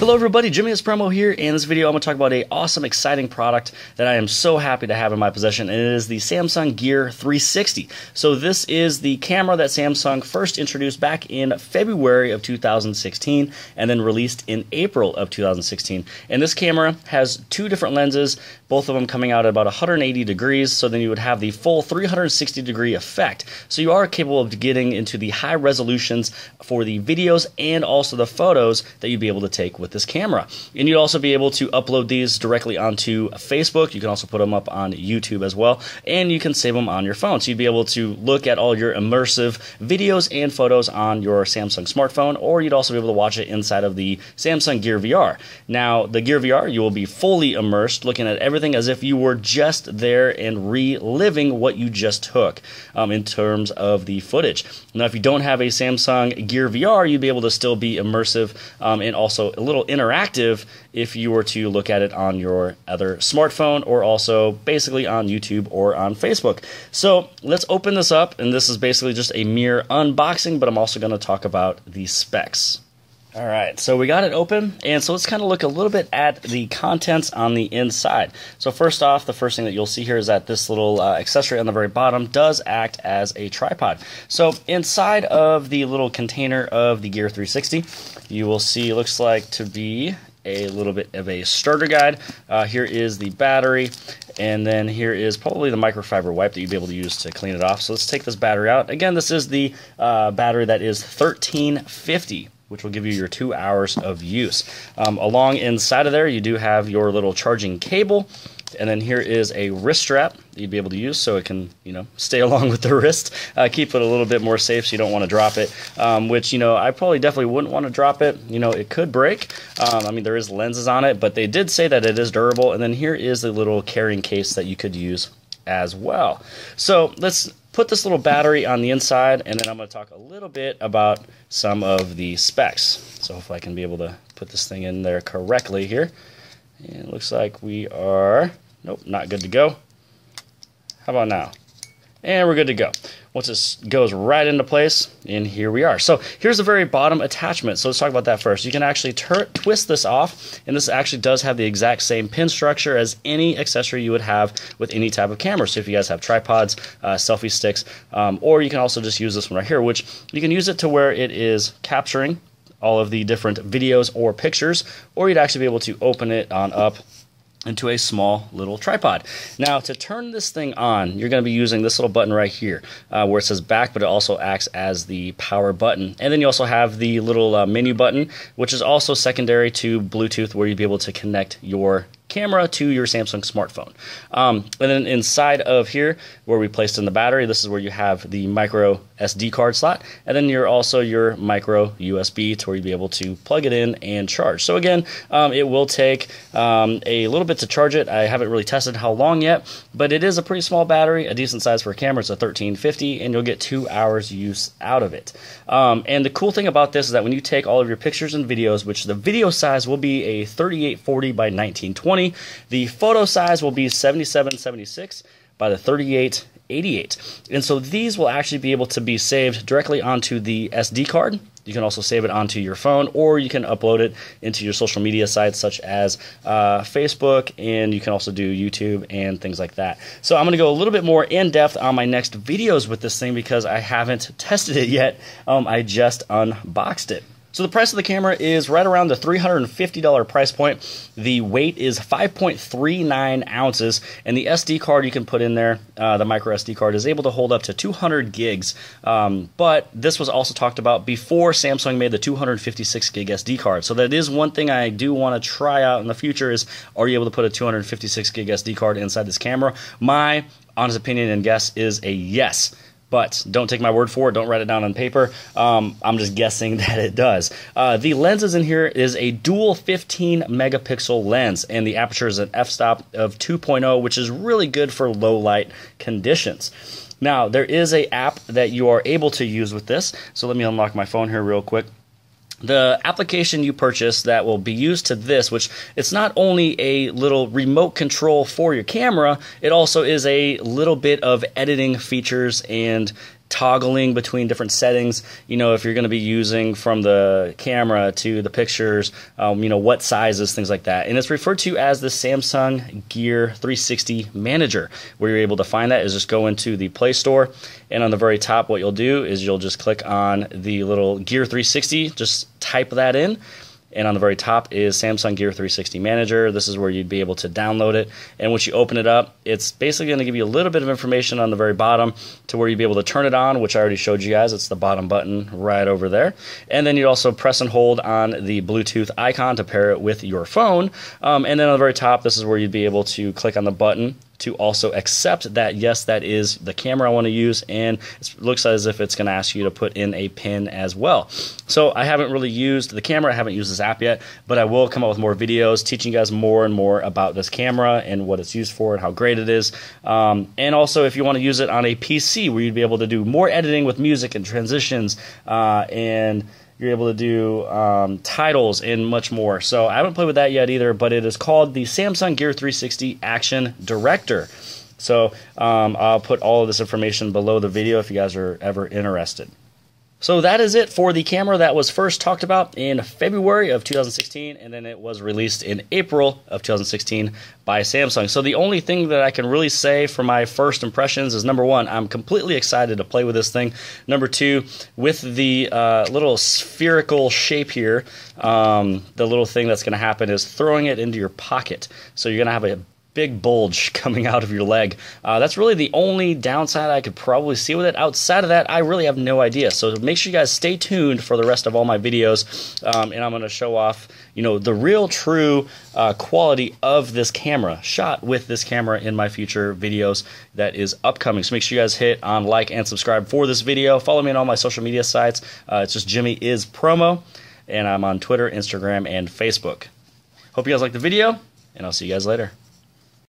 Hello everybody, jimmyispromo here. In this video I'm going to talk about an awesome, exciting product that I am so happy to have in my possession, and it is the Samsung Gear 360. So this is the camera that Samsung first introduced back in February of 2016 and then released in April of 2016. And this camera has two different lenses, both of them coming out at about 180 degrees, so then you would have the full 360 degree effect. So you are capable of getting into the high resolutions for the videos and also the photos that you'd be able to take with this camera. And you'd also be able to upload these directly onto Facebook. You can also put them up on YouTube as well, and you can save them on your phone. So you'd be able to look at all your immersive videos and photos on your Samsung smartphone, or you'd also be able to watch it inside of the Samsung Gear VR. Now, the Gear VR, you will be fully immersed, looking at everything as if you were just there and reliving what you just took in terms of the footage. Now, if you don't have a Samsung Gear VR, you'd be able to still be immersive and also a little interactive if you were to look at it on your other smartphone, or also basically on YouTube or on Facebook. So let's open this up, and this is basically just a mere unboxing, but I'm also going to talk about the specs. Alright, so we got it open, and so let's kind of look a little bit at the contents on the inside. So first off, the first thing that you'll see here is that this little accessory on the very bottom does act as a tripod. So inside of the little container of the Gear 360, you will see, looks like to be a little bit of a starter guide. Here is the battery, and then here is probably the microfiber wipe that you'd be able to use to clean it off. So let's take this battery out. Again, this is the battery that is 1350. Which will give you your 2 hours of use. Along inside of there, you do have your little charging cable, and then here is a wrist strap that you'd be able to use so it can, stay along with the wrist. Keep it a little bit more safe so you don't want to drop it, which, I probably definitely wouldn't want to drop it. It could break. I mean, there is lenses on it, but they did say that it is durable. And then here is the little carrying case that you could use as well. So let's put this little battery on the inside, and then I'm going to talk a little bit about some of the specs. So hopefully I can be able to put this thing in there correctly here. And it looks like we are, nope, not good to go. How about now? And we're good to go. Once this goes right into place, and here we are. So here's the very bottom attachment. So let's talk about that first. You can actually twist this off, and this actually does have the exact same pin structure as any accessory you would have with any type of camera. So if you guys have tripods, selfie sticks, or you can also just use this one right here, which you can use it to where it is capturing all of the different videos or pictures, or you'd actually be able to open it on up into a small little tripod. Now, to turn this thing on, you're going to be using this little button right here where it says back, but it also acts as the power button. And then you also have the little menu button, which is also secondary to Bluetooth, where you'd be able to connect your camera to your Samsung smartphone. And then inside of here, where we placed in the battery, this is where you have the micro SD card slot, and then you're also your micro USB to where you'll be able to plug it in and charge. So again, it will take a little bit to charge it. I haven't really tested how long yet, but it is a pretty small battery, a decent size for a camera. It's a 1350, and you'll get 2 hours use out of it. And the cool thing about this is that when you take all of your pictures and videos, which the video size will be a 3840 by 1920, the photo size will be 7776 by the 3888. And so these will actually be able to be saved directly onto the SD card. You can also save it onto your phone, or you can upload it into your social media sites such as Facebook, and you can also do YouTube and things like that. So I'm going to go a little bit more in depth on my next videos with this thing because I haven't tested it yet. I just unboxed it. So the price of the camera is right around the $350 price point. The weight is 5.39 ounces, and the SD card you can put in there, the micro SD card, is able to hold up to 200 gigs. But this was also talked about before Samsung made the 256 gig SD card. So that is one thing I do want to try out in the future is, are you able to put a 256 gig SD card inside this camera? My honest opinion and guess is a yes. But don't take my word for it. Don't write it down on paper. I'm just guessing that it does. The lenses in here is a dual 15 megapixel lens, and the aperture is an f-stop of 2.0, which is really good for low light conditions. Now, there is an app that you are able to use with this. So let me unlock my phone here real quick. The application you purchase that will be used to this, which it's not only a little remote control for your camera, it also is a little bit of editing features and toggling between different settings, if you're going to be using from the camera to the pictures, what sizes, things like that. And it's referred to as the Samsung Gear 360 Manager. Where you're able to find that is just go into the Play Store, and on the very top what you'll do is you'll just click on the little Gear 360, just type that in. And on the very top is Samsung Gear 360 Manager. This is where you'd be able to download it. And once you open it up, it's basically going to give you a little bit of information on the very bottom to where you'd be able to turn it on, which I already showed you guys. It's the bottom button right over there. And then you'd also press and hold on the Bluetooth icon to pair it with your phone. And then on the very top, this is where you'd be able to click on the button to also accept that, yes, that is the camera I want to use, and it looks as if it's going to ask you to put in a pin as well. So I haven't really used the camera, I haven't used this app yet, but I will come out with more videos teaching you guys more and more about this camera and what it's used for and how great it is. And also if you want to use it on a PC where you'd be able to do more editing with music and transitions, and you're able to do titles and much more. So I haven't played with that yet either, but it is called the Samsung Gear 360 ActionDirector. So I'll put all of this information below the video if you guys are ever interested. So that is it for the camera that was first talked about in February of 2016, and then it was released in April of 2016 by Samsung. So the only thing that I can really say for my first impressions is, number one, I'm completely excited to play with this thing. Number two, with the little spherical shape here, the little thing that's going to happen is throwing it into your pocket. So you're going to have a big bulge coming out of your leg. That's really the only downside I could probably see with it. Outside of that, I really have no idea. So make sure you guys stay tuned for the rest of all my videos, and I'm going to show off, the real true quality of this camera, shot with this camera in my future videos that is upcoming. So make sure you guys hit on like and subscribe for this video. Follow me on all my social media sites. It's just jimmyispromo, and I'm on Twitter, Instagram, and Facebook. Hope you guys like the video, and I'll see you guys later.